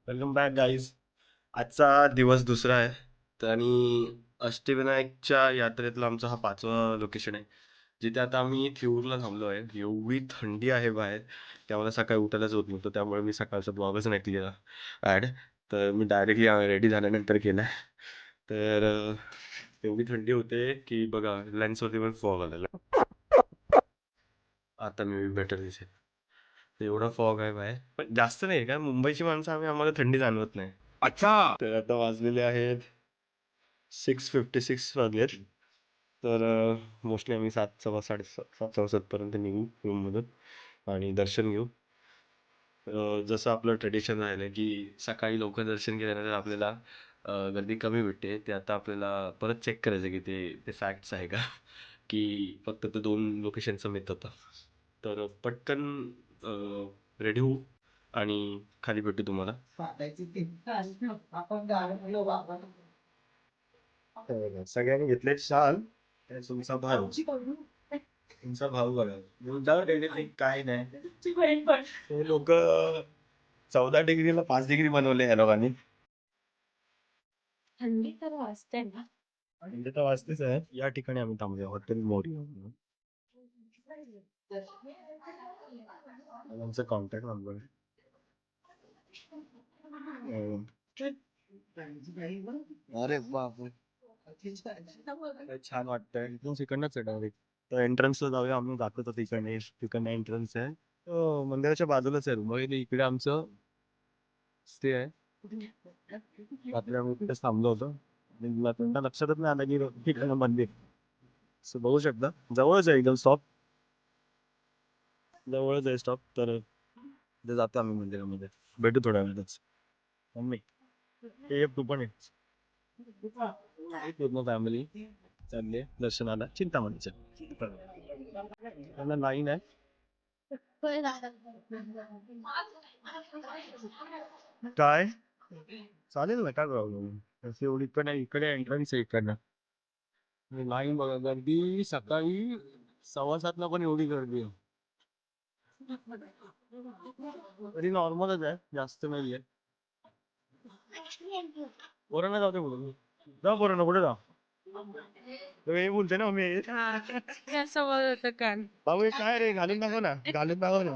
Welcome back guys. आजचा दिवस दुसरा आहे तर आणि अष्टविनायकच्या यात्रेतला आमचा हा 5वा लोकेशन आहे, जिथे आता आम्ही थेऊरला थांबलो आहे. एवढी थंडी आहे बाहेर की आम्हाला सकाळी उठायलाच होत नव्हतं, त्यामुळे मी सकाळचा ब्लॉगच नाही केला ॲड. तर मी डायरेक्टली रेडी झाल्यानंतर केला आहे. तर एवढी थंडी होते की बघा लेन्सवरती पण फॉग आलेला. आता मी बेटर दिसेल. एवढा फॉग आहे बाहेर, पण जास्त नाही, कारण मुंबईची माणसं आम्हाला थंडी जाणवत नाही. अच्छा. तर आता वाजलेले आहेत 6:56 वाजलेत. तर मोस्टली आम्ही 7:15 निघू रूममधून आणि दर्शन घेऊ. जसं आपलं ट्रेडिशन राहिलं की सकाळी लवकर दर्शन केल्यानंतर आपल्याला गर्दी कमी भेटते. ते आता आपल्याला परत चेक करायचं की ते फॅक्ट्स आहे का की फक्त ते 2 लोकेशनचं मिळत होतं. तर पटकन रेडी होऊ आणि खाली भेटू तुम्हाला. सगळ्यांनी घेतले शाल. तुमचा भाऊ तुमचा भाऊ बघा मुद्दावर रेडी काय नाही. ते लोक 14 डिग्रीला 5 डिग्री बनवले या लोकांनी. थंडी तर वाजते ना. थंडी तर वाजतेच आहे. या ठिकाणी आम्ही थांबलो हॉटेल मोरी. आमचा कॉन्टॅक्ट नंबर आहे. अरे बापरे, छान वाटतंय. इथून तिकडनंच आहे डायरेक्ट. तर एंट्रन्सला जाऊया. आम्ही जातो तर तिकडनं एंट्रन्स आहे. मंदिराच्या बाजूलाच आहे रूम. इकडे आमचं स्टे आहे. रात्री आम्ही तिथेच थांबलो होतो आणि त्यांना लक्षातच नाही आलं की तिकडनं मंदिर. सो बघू शकता जवळच आहे, एकदम स्टॉप जवळच आहे स्टॉप. तर तिथे जातो आम्ही मंदिरामध्ये. भेटू थोड्या वेळातच. मम्मी ये, तू पण ये. पूर्ण फॅमिली चालली दर्शनाला चिंतामणीच्या. त्यांना लाईन आहे. काय चालेल ना, काय प्रॉब्लेम. एवढी इकडे एंट्रन्स आहे इकडनं. लाईन बघा, गर्दी सकाळी 6:15ला पण एवढी गर्दी आहे. तरी नॉर्मलच आहे, जास्त नाहीये. पोरांना जाऊ दे बोलून जा. पोरांना कुठे जा. हे बोलते ना मी. भाऊ हे काय रे, घालून दाखव ना, घालून दाखव ना.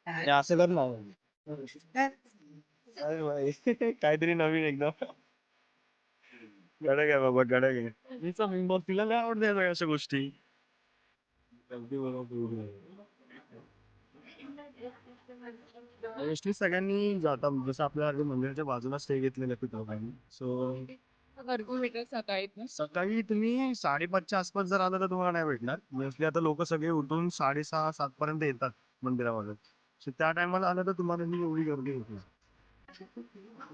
हे असं कर ना. अरे भाई काहीतरी नवीन एकदम. गडक आहे बाबा, गडक आहे. तिचा मेंबर तिला नाही आवडत अशा गोष्टी. अगदी बरोबर. मोस्टली सगळ्यांनी जाता, जसं आपल्या मंदिराच्या बाजूला स्टे घेतलेला आहे. सो सकाळी तुम्ही 5:30च्या आसपास जर आलं तर तुम्हाला नाही भेटणार. मोस्टली आता लोक सगळे उठून 6:30-7 पर्यंत येतात मंदिरामध्ये. सो त्या टायमाला आलं तर तुम्हाला एवढी गर्दी होती.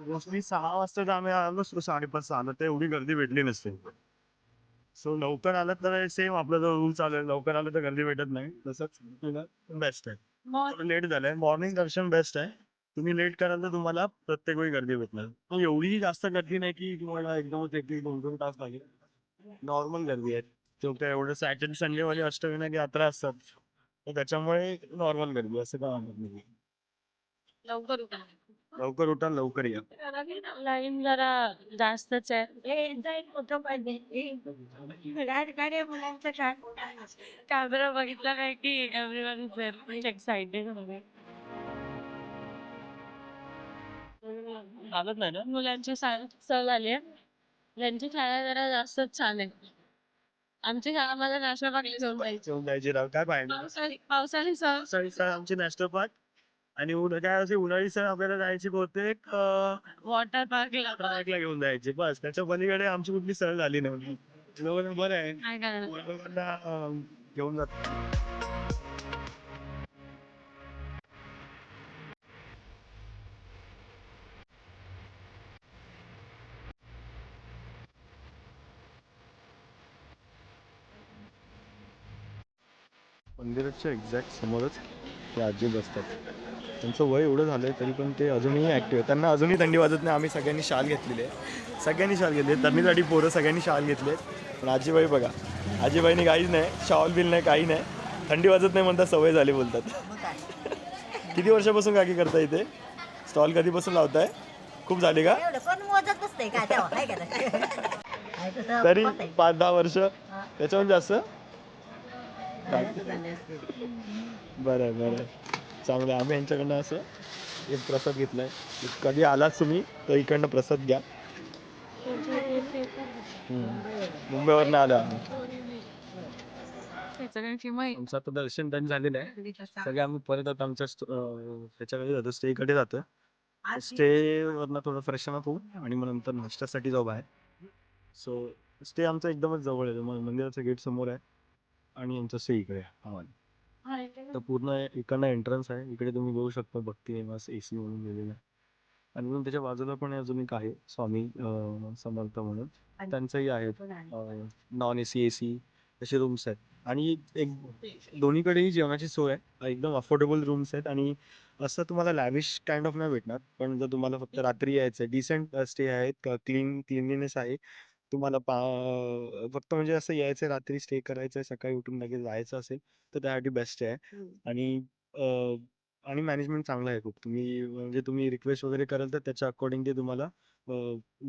मोस्टली 6 वाजता तर आम्ही आलो, 5:30 आलं तर एवढी गर्दी भेटली नसते. सो लवकर आलं तर सेम आपला जो रूल चालू आहे, लवकर आलं तर गर्दी भेटत नाही. तसंच बेस्ट आहे. लेट झालंय, मॉर्निंग दर्शन बेस्ट आहे. तुम्ही लेट कराल तर तुम्हाला प्रत्येक वेळी गर्दी भेटणार. पण एवढी जास्त गर्दी नाही की तुम्हाला एकदमच 1-2 तास लागेल. नॉर्मल गर्दी आहे. तो काय एवढं सॅटर्डे संडे वाली अष्टविनायक यात्रा असतात, तर त्याच्यामुळे नॉर्मल गर्दी असं काय वाटत नाही. लवकर उठा लवकर या. लाईन जरा जास्तच आहे. मुलांचं काय कॅमेरा बघितला नाही की एव्हरीवन इज व्हेरी एक्साइटेड. चालत नाही ना. मुलांची सहल आली आहे. त्यांची शाळा जरा जास्तच छान आहे. आमची शाळा मला नॅशनल पार्कला घेऊन जायची. जेवण द्यायचे राव, काय पाहिजे. पावसाळी सहल. पावसाळी सहल आमची नॅशनल पार्क आणि काय असे उन्हाळी सहल आपल्याला जायची बहुतेक वॉटर पार्कला पार्कला घेऊन जायचे. बस त्याच्या पलीकडे आमची कुठली सहल झाली नव्हती. बरं आहे काय करणार. मुलांना घेऊन जात. मंदिराच्या एक्झॅक्ट समोरच ते आजी बसतात. त्यांचं वय एवढं झालंय तरी पण ते अजूनही ऍक्टिव्ह आहे. त्यांना अजूनही थंडी वाजत नाही. आम्ही सगळ्यांनी शाल घेतलेली आहे. सगळ्यांनी शाल घेतली. त्यांनीसाठी पोरं सगळ्यांनी शाल घेतले. पण आजीबाई बघा आजीबाईनी काहीच नाही, शॉल बिल नाही, काही नाही. थंडी वाजत नाही म्हणतात, सवय झाली बोलतात. मग काय किती वर्षापासून काकी करता इथे? स्टॉल कधीपासून लावताय? खूप झाली का? एवढं कोण मोजत नसतंय काय तेव्हा काय करायचं काय तसं तरी होतंय. 5-10 वर्ष, त्याच्याहून जास्त. जास्त झाले असते. बरं आहे, बरं आहे. चांगलं आहे. आम्ही यांच्याकडनं असं एक प्रसाद घेतलाय. कधी आलाच तुम्ही तर इकडनं प्रसाद घ्या. मुंबईवरनं आलो आम्ही. आमचं आता दर्शन डन झालेलं आहे. सगळे आम्ही परत आता आमच्या त्याच्याकडे जातो, स्टेकडे जातो. स्टे वरनं थोडं फ्रेशन अप होऊ आणि मग नंतर नाश्त्यासाठी जाऊ बाहेर. सो स्टे आमचा एकदमच जवळ आहे, मंदिराचं गेट समोर आहे आणि यांचं स्टे इकडे आहे. तर पूर्ण इकडनं एंट्रन्स आहे, इकडे तुम्ही बघू शकता भक्ती निवास AC म्हणून लिहिलेलं आहे. आणि म्हणून त्याच्या बाजूला पण अजून एक आहे स्वामी समर्थ म्हणून, त्यांचंही आहे नॉन AC AC तसे रूम्स आहेत. आणि एक दोन्हीकडेही जेवणाची सोय आहे, एकदम अफोर्डेबल रूम्स आहेत. आणि असं तुम्हाला लॅविश काइंड ऑफ नाही भेटणार, पण जर तुम्हाला फक्त रात्री यायचं आहे, डिसेंट स्टे आहेत, क्लीनलीनेस आहे. तुम्हाला फक्त म्हणजे असं यायचं रात्री स्टे करायचं आहे, सकाळी उठून लगेच जायचं असेल तर त्यासाठी बेस्ट आहे. आणि आणि मॅनेजमेंट चांगलं आहे खूप. म्हणजे तुम्ही रिक्वेस्ट वगैरे कराल तर त्याच्या अकॉर्डिंग ते तुम्हाला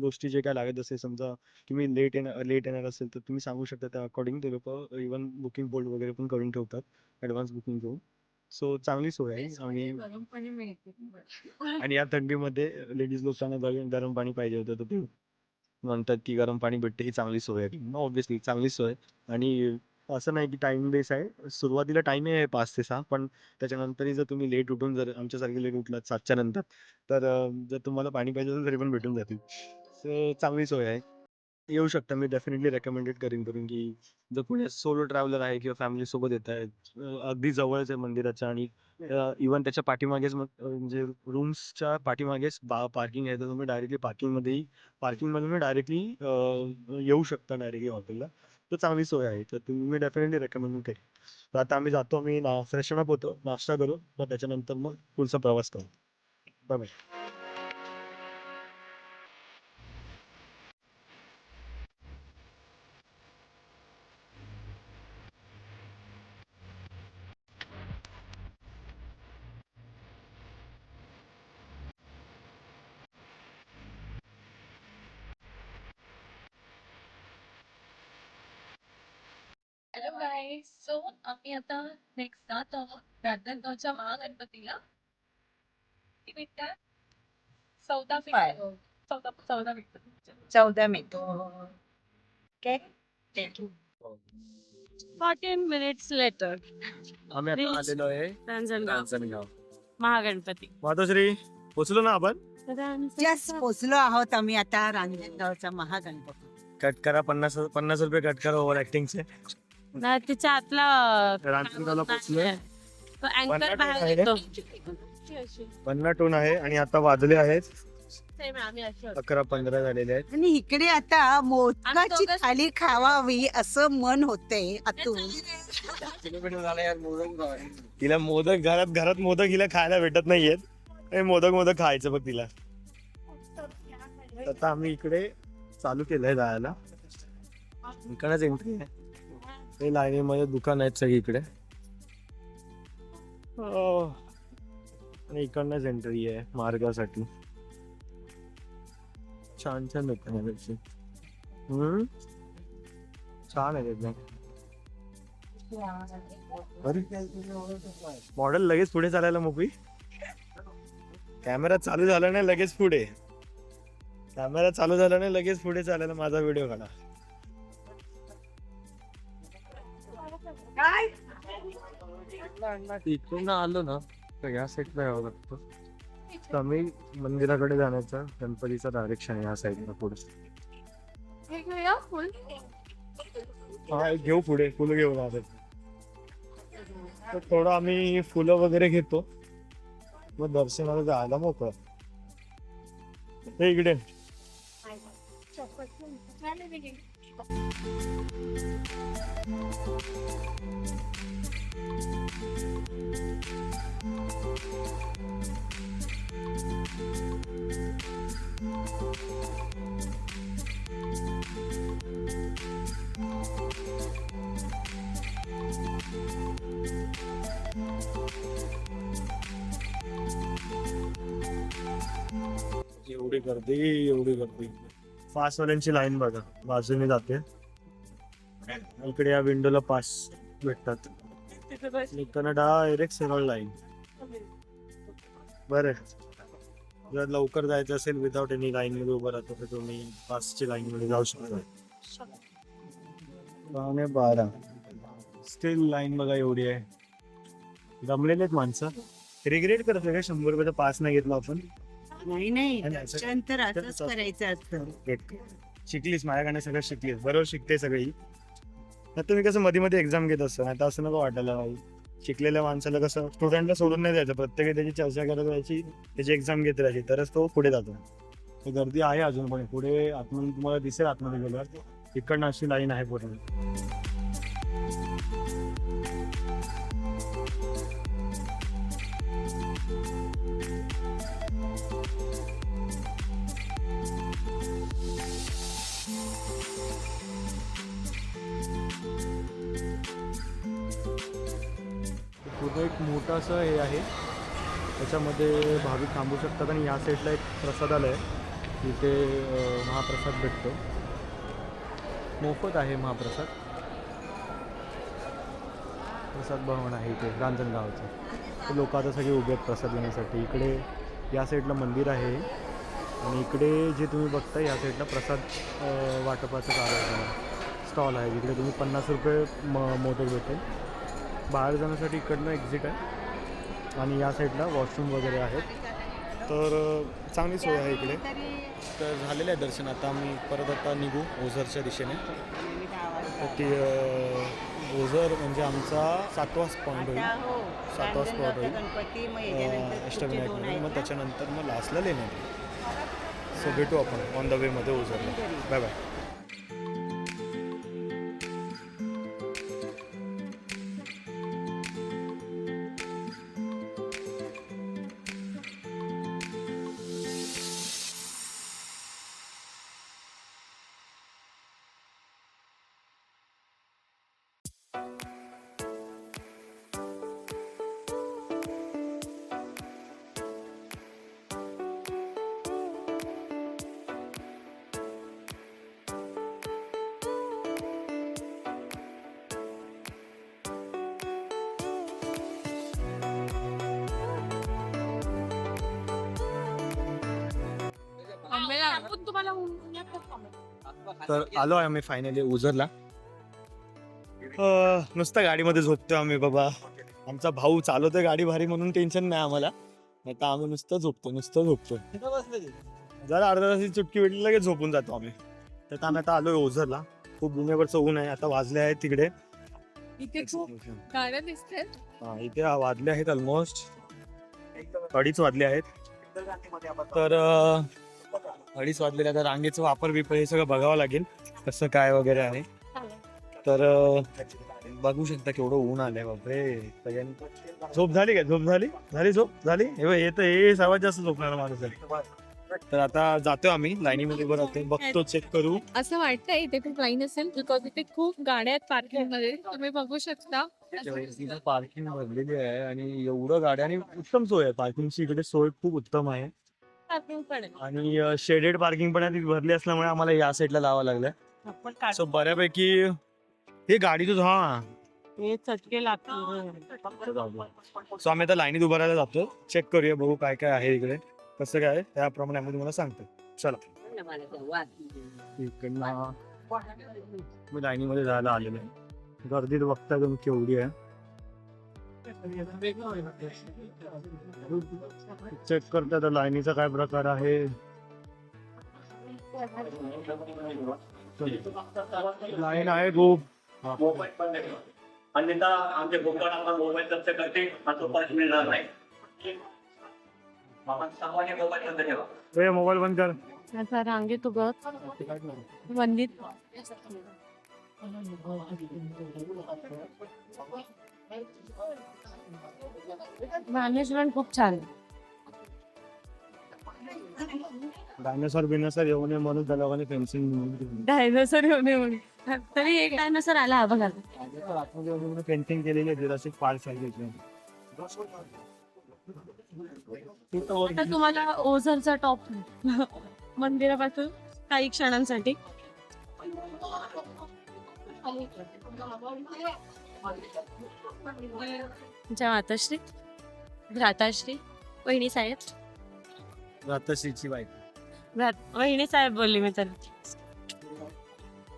गोष्टी जे काय लागत असेल, समजा तुम्ही लेट येणार असेल तर तुम्ही सांगू शकता, त्या अकॉर्डिंग ते लोक इव्हन बुकिंग बोर्ड वगैरे पण करून ठेवतात ॲडव्हान्स बुकिंग करून. सो चांगली सोय आहे. आणि या थंडीमध्ये लेडीज लोकांना गरम पाणी पाहिजे होतं तर ते म्हणतात की गरम पाणी भेटते, ही चांगली सोय आहे. ऑब्व्हियसली चांगली सोय. आणि असं नाही की टाइम बेस आहे, सुरुवातीला टाइम आहे 5 ते 6, पण त्याच्यानंतरही जर तुम्ही लेट उठून, जर आमच्यासारखे लेट उठलात 7च्या नंतर, तर जर तुम्हाला पाणी पाहिजे असेल तरी पण भेटून जातील. सो चांगली सोय आहे. येऊ शकता. मी डेफिनेटली रेकमेंडेड करीन की जर कोणी सोलो ट्रॅव्हलर आहे किंवा फॅमिलीसोबत येत आहेत, अगदी जवळच आहे मंदिराच्या. आणि इव्हन त्याच्या पाठीमागेच म्हणजे रूम्सच्या पाठीमागेच पार्किंग आहे, तर तुम्ही डायरेक्टली पार्किंगमधून डायरेक्टली येऊ शकता डायरेक्टली हॉटेलला. तर चांगली सोय आहे, तर तुम्ही डेफिनेटली रेकमेंड करेन. तर आता आम्ही जातो, आम्ही फ्रेशन अप होतो, नाश्ता करू, मग त्याच्यानंतर मग पुढचा प्रवास करू. बाय. हॅलो गाईज, सो आम्ही आता नेक्स्ट जात आहोत राजनांदगावच्या महागणपतीला. किती मिनिटात? 14 मिनिटं. 14 मिनिटं. 14 मे ओके 14 minutes later. आम्ही आता आलेलो आहे रांजणगाव महागणपती. मातोश्री, पोचलो ना आपण. जस्ट पोचलो आहोत आम्ही आता रांजणगावचा महागणपती. कट करा, 50 रुपये कट करा ओव्हर ऍक्टिंगचे. नाही, तिच्या आतला रांजणगावला पोचलोय. तो अँकर पन्नास बाहेर आहे. येतो. 50 टोन आहे आणि आता वाजले आहेत Same आम्ही अशी होतो. 11-15 झालेले आहेत. आणि इकडे आता मोदकाची आम्ही दोघंच- थाली खावावी असं मन होतंय आतून. तिला मोदक घरात मोदक हिला खायला भेटत नाहीयेत. मोदक खायचं बघ तिला. आता आम्ही इकडे चालू केलंय जायला. इकडंच एंट्री आहे. हे लाईनीमध्ये दुकान आहेत सगळी इकडे. आणि इकडनंच एंट्री आहे मार्गासाठी. छान दुकान आहे. छान आहे एकदम. मॉडेल लगेच पुढे चालायला मोकळी. कॅमेरा चालू झाला नाही लगेच पुढे. कॅमेरा चालू झाला नाही लगेच पुढे चालायला. माझा व्हिडिओ काढा. इकडून आलो ना तर या साईडला यावं लागतं. तर आम्ही मंदिराकडे जाण्याचा गणपतीचा डायरेक्शन आहे या साईडला पुढे. हे घेऊया फुल. हा घेऊ पुढे, फुलं घेऊन आलो. तर थोडं आम्ही फुलं वगैरे घेतो, मग दर्शनाला जायला मोकळं. हे इकडे एवढी गर्दी एवढी गर्दी. पासवाल्यांची लाईन बघा बाजूने जाते. इकडे या विंडोला पास भेटतात. निघताना डायरेक्ट सरळ लाईन. बरं जर लवकर जायचं असेल विदाउट एनी लाईन मध्ये उभं राहतो तर तुम्ही पासची लाईन मध्ये जाऊ शकता. 12:12 स्टील लाईन बघा एवढी आहे. जमलेलेत माणसं. रिग्रेट करत का 100 रुपयाचा पास नाही घेतला आपण. नाही नाही आणि असं- दर्शन तर असंच करायचं असतं. शिकलीस माझ्याकडे सगळं शिकलीस बरोबर शिकते सगळी. आता तुम्ही कसं मध्ये मध्ये एक्झाम घेत असता आता असं नको वाटायला भाई. शिकलेल्या माणसाला कसं स्टुडंटला सोडून नाही द्यायचं. प्रत्येक त्याची चर्चा करत राहायची त्याची एक्झाम घेत राहायची तरच तो पुढे जातो. तर गर्दी आहे अजून पण पुढे आतमध्ये तुम्हाला दिसेल आतमध्ये गेल्यावर इकडनं अशी लाईन आहे पूर्ण. पूर्ण एक मोठं असं हे आहे त्याच्यामध्ये भाविक थांबू शकतात आणि या साईडला एक प्रसादालय आहे तिथे महाप्रसाद भेटतो. मोफत आहे महाप्रसाद. प्रसाद भवन आहे इथे रांजणगावचं. ते लोक आता सगळे उभे आहेत प्रसाद घेण्यासाठी. इकडे या साईडला मंदिर आहे आणि इकडे जे तुम्ही बघता या साईडला प्रसाद वाटपाचं स्टॉल आहे जिकडे तुम्ही 50 रुपये मोदक भेटेल. बाहेर जाण्यासाठी इकडनं एक्झिट आहे आणि या साईडला वॉशरूम वगैरे आहेत. तर चांगली सोय आहे इकडे. तर झालेलं आहे दर्शन. आता आम्ही परत आता निघू ओझरच्या दिशेने. तर ती ओझर म्हणजे आमचा 7वा स्पॉट होईल. 7वा स्पॉट होईल अष्टविनायक म्हणून. मग त्याच्यानंतर मग लास्टला लेण्यात. सो भेटू आपण ऑन द वे मध्ये ओझरला. Bye bye. तर आलो आहे आम्ही फायनली ओझरला. नुसतं गाडीमध्ये झोपतोय आम्ही बाबा. आमचा भाऊ चालवतोय गाडी भारी म्हणून टेन्शन नाही आम्हाला. नाही तर आम्ही नुसतं झोपतोय. जरा अर्धा तासाची चुटकी भेटली लगेच झोपून जातो आम्ही. तर आम्ही आता आलोय ओझरला. खूप दुनियाभरचं ऊन आहे. आता वाजले आहेत तिकडे इथे खूप गाड्या दिसते. इथे वाजले आहेत ऑलमोस्ट 2:30 वाजले आहेत. तर 2:30 वाजलेले. आता रांगेचा वापर बिपर हे सगळं बघावं लागेल कसं काय वगैरे आहे. तर बघू शकता केवढं ऊन आलंय बापरे. सगळ्यांनी झोप झाली काय? झोप झाली हे तर हे सर्वात जास्त झोपणार माणूस आहे. तर आता जातोय आम्ही लाईनीमध्ये उभं राहतोय बघतो चेक करू. असं वाटतंय इथे खूप लाईन असेल बिकॉज इथे खूप गाड्या आहेत पार्किंग मध्ये. तुम्ही बघू शकता पार्किंग भरलेली आहे आणि एवढं गाड्या आणि उत्तम सोय आहे. पार्किंगची इकडे सोय खूप उत्तम आहे पार्किंग पण आहे. आणि शेडेड पार्किंग पण आहे. ती भरली असल्यामुळे आम्हाला या साईडला लावावं लागलंय. सो बऱ्यापैकी हे गाडी तुझं हा हे चटके लागतात. सो आम्ही आता लाईनीत उभं राहायला जातो. चेक करूया बघू काय काय आहे इकडे कसं काय आहे त्याप्रमाणे आम्ही तुम्हाला सांगतो. चला इकडनं मी लाईनीमध्ये जायला आलेलो आहे. गर्दीत बघता तुम्ही केवढी आहे. चेक करता तर लाईनीचा काय प्रकार आहे. लाईन आहे खूप. अन्यथा आमचे गोपाळ मोबाईल जप्त करते तो पास मिळणार नाही. सामान्य मोबाईल बंद ठेवा. मोबाईल बंद कर. आता रांगेत उभं वंदित मॅनेजमेंट खूप छान आहे. डायनासोर बिनासोर येऊ नये म्हणून त्या लोकांनी फेन्सिंग डायनोसर येऊ नये म्हणून. तरी एक डायनोसर आला हा बघा. फेन्सिंग केलेली आहे. जुरासिक पार्क आहे. आता तुम्हाला ओझरचा टॉप मंदिरापासून काही क्षणांसाठी जय माताश्री, भ्राताश्री, वहिनी साहेब, रातश्रीची वहिनी साहेब बोलली मी तर.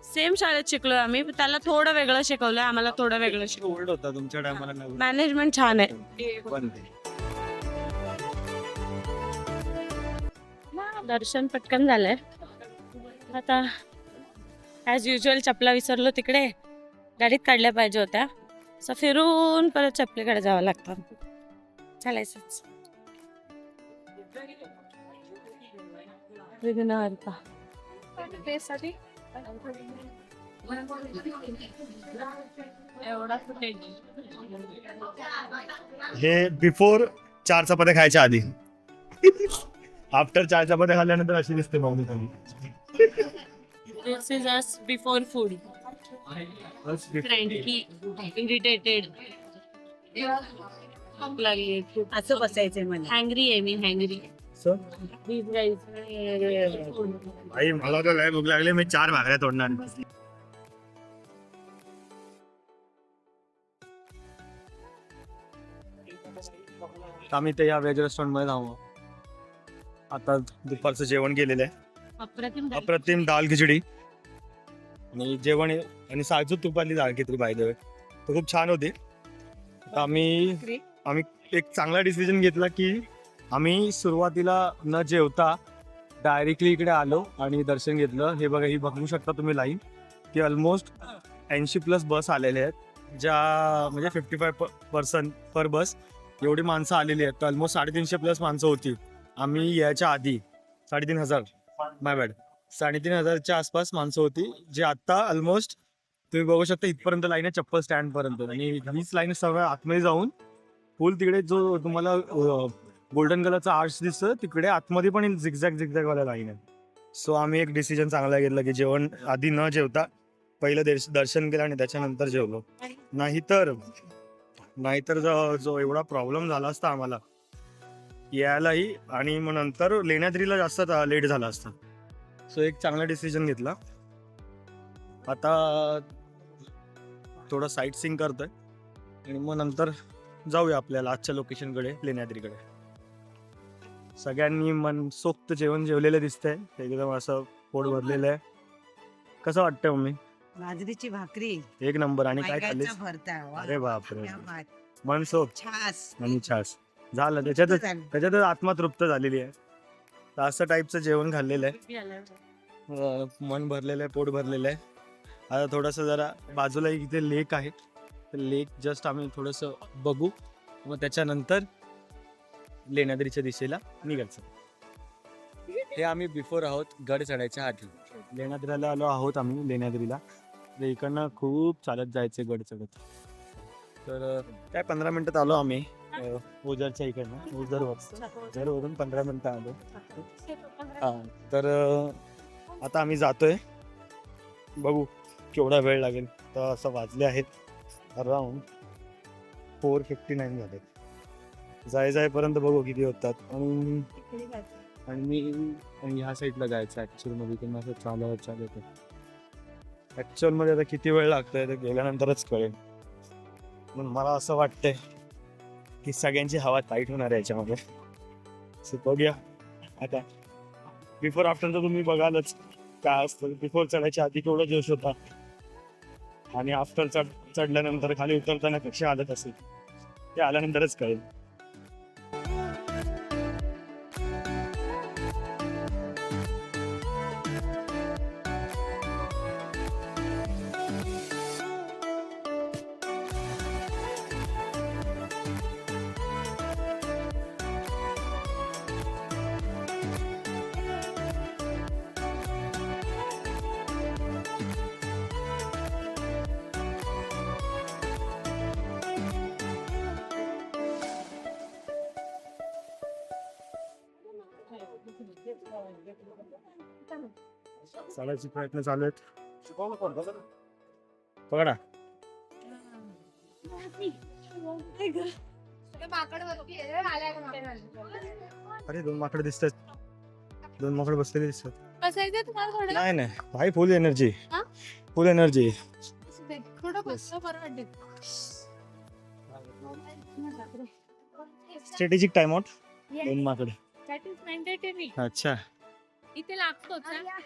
सेम शाळेत शिकलोय आम्ही, त्याला थोडं वेगळं शिकवलंय, आम्हाला थोडं वेगळं शिकवलं. ओल्ड होता तुमच्या टायमाला. मॅनेजमेंट छान आहे. दर्शन पटकन झालंय. आता ॲज युजल चपला विसरलो तिकडे, गाडीत काढल्या पाहिजे होत्या, असं फिरून परत चपलीकडे जावं लागतं. चालायचंच. विघ्नहर्ता एवढा फुटेज. हे बिफोर 4 चपात्या खायच्या आधी. आफ्टर 4 चपात्या खाल्ल्यानंतर अशी दिसते मग this is us before food. Friendly, irritated, भूक लागली, असं बसायचंय मला. हँग्री आहे मी, हँग्री. आई मला तर लय भूक लागली, मी 4 भाकऱ्या तोडणार. आम्ही ते या व्हेज रेस्टॉरंट मध्ये जाऊ. आता दुपारचं जेवण केलेलं आहे, अप्रतिम दाल खिचडी आणि जेवण आणि साजूक तुपातली दाल खिचडी पाहिजे, तर खूप छान होती. तर आम्ही एक चांगला डिसिजन घेतला की आम्ही सुरुवातीला न जेवता डायरेक्टली इकडे आलो आणि दर्शन घेतलं. हे बघा, ही बघू शकता तुम्ही लाईन, की ऑलमोस्ट 80+ बस आलेले आहेत, ज्या म्हणजे 55% पर बस एवढी माणसं आलेली आहेत. तर ऑलमोस्ट 350+ माणसं होती. आम्ही याच्या आधी 3,500 माय बॅड 3,500च्या आसपास माणसं होती, जे आता ऑलमोस्ट तुम्ही बघू शकता इथपर्यंत लाईन आहे, चप्पल स्टँड पर्यंत. आणि हीच लाईन सगळं आतमध्ये जाऊन फुल तिकडे जो तुम्हाला गोल्डन कलरचा आर्च दिसतं, तिकडे आतमध्ये पण झिगझॅग वाला लाईन आहे. सो आम्ही एक डिसिजन चांगला घेतला की जेवण आधी न जेवता पहिलं दर्शन केलं आणि त्याच्यानंतर जेवलो. नाहीतर जो एवढा प्रॉब्लेम झाला असता आम्हाला यायलाही, आणि मग नंतर लेण्याद्रीला जास्त लेट झाला असता. सो एक चांगला डिसिजन घेतला. आता थोडं साईट सीइंग करतोय आणि मग नंतर जाऊया आपल्याला आजच्या लोकेशनकडे, लेण्याद्रीकडे. सगळ्यांनी मनसोक्त जेवण जेवलेलं दिसतंय, एकदम असं पोट भरलेलं आहे. कसं वाटतंय मम्मी? बाजरीची भाकरी, एक नंबर. आणि काय खाल्लीस? वांग्याचं भरता. वा, अरे बापरे, क्या बात. मनसोक्त. छास. आणि छास झालं, त्याच्यातच आत्मा तृप्त झालेली आहे. तर असं टाईपचं जेवण खाल्लेलं आहे, मन भरलेलं आहे, पोट भरलेलं आहे. आता थोडंसं जरा बाजूला इथे लेक आहे, तर लेक जस्ट आम्ही थोडंसं बघू, मग त्याच्यानंतर लेण्याद्रीच्या दिशेला निघायचं. हे आम्ही बिफोर आहोत, गड चढायच्या आधी. लेण्याद्रीला आलो आहोत आम्ही, लेण्याद्रीला. तर इकडनं खूप चालत जायचं गड चढत. तर काय 15 मिनिटात आलो आम्ही ओझरच्या इकडनं, ओझरवरून 15 मिनिटं आलो. हां, तर आता आम्ही जातोय, बघू केवढा वेळ लागेल. तर असं वाजले आहेत अराउंड 4:59 झाले. जायपर्यंत बघू किती होतात. आणि ह्या साईडला जायचं ॲक्च्युअलमध्ये, त्यांना असं चालत ॲक्च्युअलमध्ये आता किती वेळ लागतोय ते गेल्यानंतरच कळेल. पण मला असं वाटतंय की सगळ्यांची हवा टाईट होणार आहे याच्यामध्ये. सो बघूया आता. बिफोर आफ्टरचं तुम्ही बघालच काय असतं. बिफोर चढायच्या आधी केवढा जोश होता, आणि आफ्टर चढल्यानंतर खाली उतरताना कशी हालत असेल ते आल्यानंतरच कळेल. चढायचे प्रयत्न चालू आहेत, बघा ना. अरे 2 माकड दिसतात, 2 माकड बसलेले दिसतात. बसायचं तुम्हाला थोडं नाही नाही भाई, फुल एनर्जी, हा? फुल एनर्जी. थोडं बसलं बरं वाटेल. Strategic time out. 2 माकड. That is mandatory. अच्छा, इथे लागतोच हा.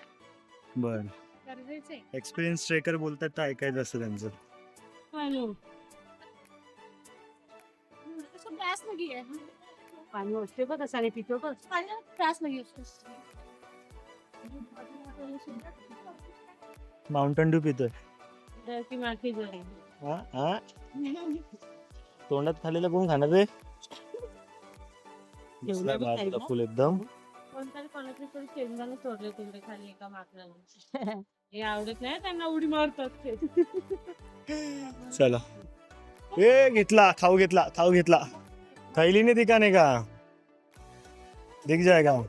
बर. गरजेचं आहे. एक्सपिरियन्स ट्रेकर बोलतात तर ऐकायचं असतं त्यांचं. असं त्रास नाही आहे. पाणी असते बघ सारे पितो बघ. पाण्याला त्रास नाही असतो. माउंटन ड्यू पितोय. की माखी जोडी. हा हा, तोंडात खाल्लेलं कोण खाणार रे? दिसला का तुला फुल एकदम? कोणतरी कोणाचे तरी शेंगदाणे सोडले तिकडे खाली एका माकडाने. हे आवडत नाही त्यांना, उडी मारतात ते. चला, ए घेतला, खाऊ घेतला. थैली दिखाने का, दिख जाएगा.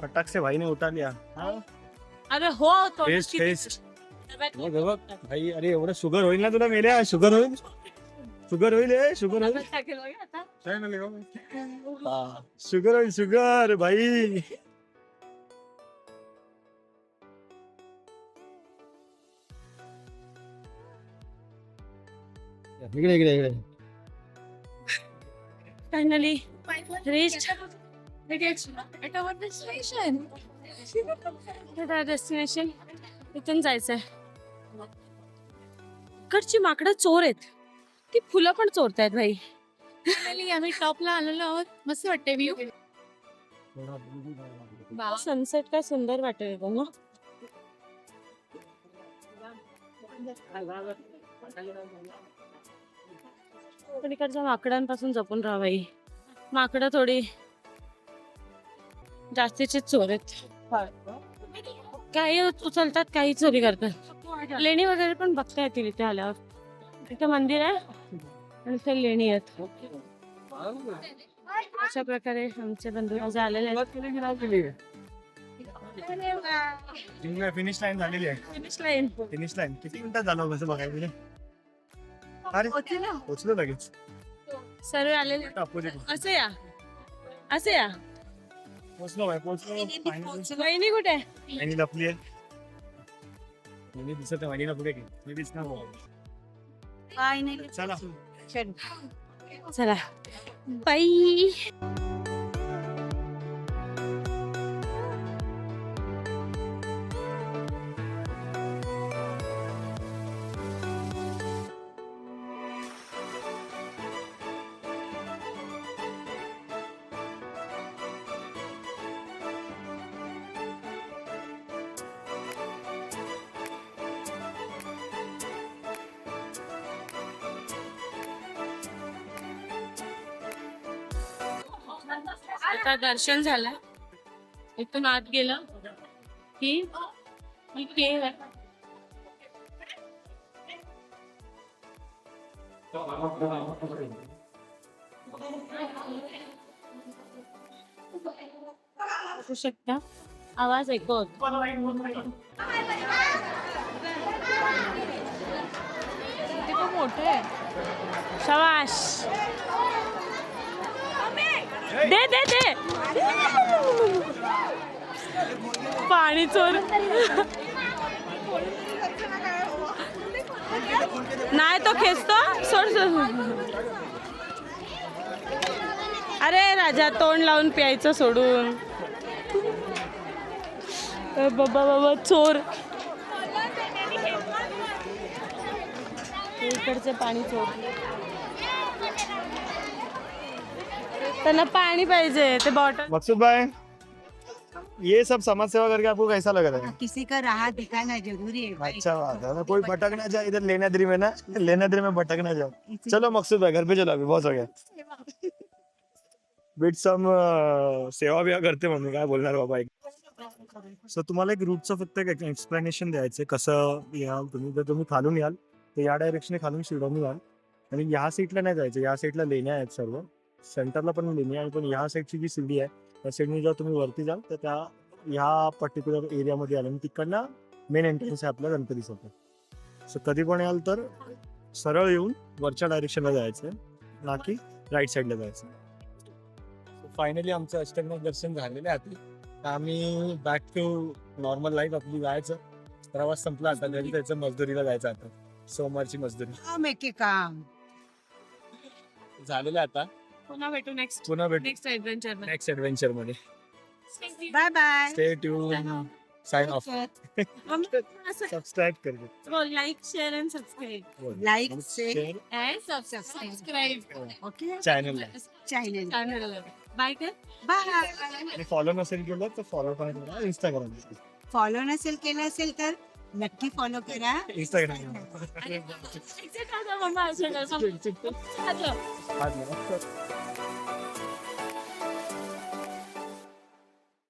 फटाक से भाई ने उठा लिया. हाँ? अरे हो तो टेस्ट बघ भाई. अरे एवढं शुगर होईल ना तुला मेल्या? शुगर होईल. शुगर भाई. इकडे finally reached At our destination. Destination. इथून जायचंय. इकडची माकडं चोर आहेत, ती फुलं पण चोरतायत भाई. Finally आम्ही टॉपला आलेलो आहोत. मस्त वाटते व्ह्यू. सनसेट काय सुंदर वाटेल बघ ना. पण इकडच्या माकडांपासून जपून राहा बाई. माकडं थोडी जास्तीची चोर आहेत. काही उचलतात, काही चोरी करतात. लेणी वगैरे पण बघता येतील इथे आल्यावर. इथे मंदिर आहे आणि इथे लेणी आहेत. अशा प्रकारे आमचे बंधू आज आलेले आहेत. फिनिश लाईन झालेली आहे. फिनिश लाईन किती मिनिटात झालं कसं बघायला? अरे पोचलो लगेच. सर्व आलेले. असे या पोचलो भाई, पोचलो. वहिनी कुठे? वहिनी लपली आहे. वहिनी दिसत आहे, वहिनीला पुढे घे. मी दिसणार चला. चला बाई. आता दर्शन झालं. इथून आत गेलं की केव आहे. बघू शकता आवाज ऐकत. खूप मोठं आहे. शबाश. दे पाणी चोर. नाही तो खेचतो. सोड. अरे राजा, तोंड लावून प्यायचं सोडून. बाबा चोर. इकडचे पाणी चोर. त्यांना पाणी पाहिजे ते बॉटल. मकसूद भाई, ये सब समाज सेवा करके आपको कैसा लग रहा है? किसी का राह दिखाना जरूरी है भाई. अच्छा बात है. कोई भटकना जाए इधर लेनाद्री में ना, लेनाद्री में भटकना जाओ. चलो मकसूद भाई, घर पे चलो, अभी बहुत हो गया. बीट सम सेवा बिवा करते मम्मी, काय बोलणार बाबा. सो तुम्हाला एक रूटचं फक्त एक एक्सप्लेनेशन द्यायचं कसं याल तुम्ही. जर तुम्ही खालून याल तर या डायरेक्शने खालून शिवडून याल आणि या साईडला नाही जायचं. या साईडला लेण्या आहेत सर्व, सेंटरला पण लेणी आहे. पण या साईडची जी सीडी आहे त्या सीडनी जेव्हा तुम्ही वरती जाल तर त्या ह्या पर्टिक्युलर एरियामध्ये आलं आणि तिकडनं मेन एंट्रन्स आहे आपल्या गणपतीसाठी. सो कधी पण याल तर सरळ येऊन वरच्या डायरेक्शनला जायचं, ना की राईट साईडला जायचं. फायनली आमचं अष्टविनायक दर्शन झालेलं आहे आता. तर आम्ही बॅक टू नॉर्मल लाईफ आपली जायचं. प्रवास संपला आता, घरी जायचं, मजदुरीला जायचं आता. सोमवारची मजदुरी काम एके काम. झालेलं आहे आता. पुन्हा भेटू नेक्स्ट नेक्स्ट ऍडव्हेंचर ॲडव्हेंचर मध्ये. Bye bye. Stay tune. Sign off. Subscribe कर. Like share and subscribe. Like share and subscribe. Okay चॅनलला. चॅनल. बाय कर. बाय. आणि फॉलो नसेल केलं तर फॉलो करा इंस्टाग्राम. फॉलो नसेल केलं असेल तर नक्की फॉलो करा इंस्टाग्राम. आणि exit आता मम्मा असेल. आज